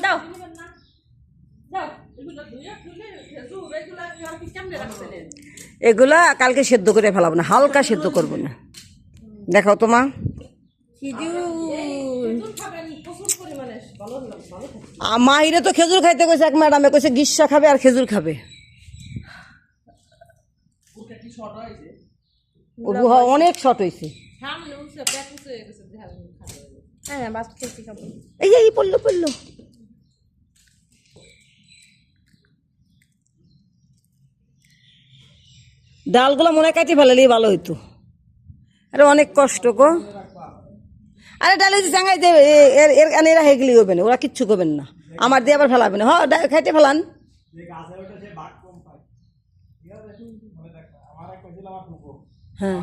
দাও এগুলা কালকে সেদ্ধ করে ফেলাবো না, হালকা সেদ্ধ করবো না। দেখাও তো মা। মাহিরে তো খেজুর খাইতে কইছে, এক ম্যাডামে কইছে গ্রীষ্মা খাবে আর খেজুর খাবে। অনেক শর্ট হয়েছে। এই পড়লো পড়লো। ডালগুলো মনে কাটি ফেলালেই ভালো হইতো। আরে অনেক কষ্ট গো। আরে ডালে চাঙ্গাই দেবে, এরা হেগলি হবেন, ওরা কিচ্ছু করবেন না। আমার দিয়ে আবার ফেলাবেন, হ্যাঁ খাইতে ফেলান। হ্যাঁ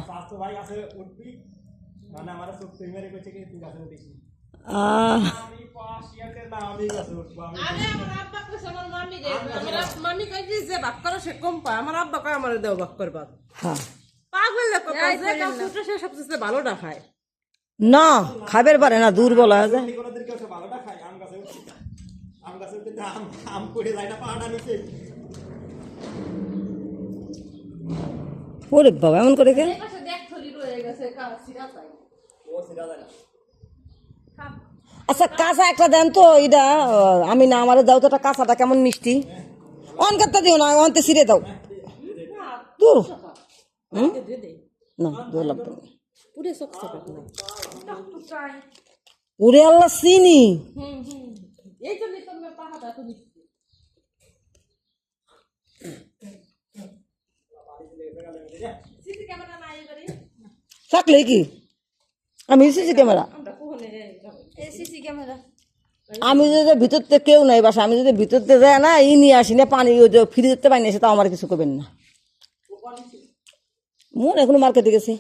না খাবার পারে না, দুর্বল হয়ে যায়। ওরে বাবা এমন করে কেন? আচ্ছা কাঁচা একটা দেন তো, এটা আমি না আমার দাও তো, একটা কাঁচাটা কেমন মিষ্টি। অনকারটা দিও না, অনতে ছিঁড়ে দাও। দূর না দূর লাগবে না। ওরে আল্লাহ চিনি। থাকলে কি আমি সিসি ক্যামেরা, আমি যদি ভিতরতে কেউ নাই বাসা, আমি যদি ভিতরতে যাই না ই নিয়ে আসি না পানি, ওই যে ফ্রিজতে পানি এসে তাও আমার কিছু করবেন না। মন এখনো মার্কেটে গেছে।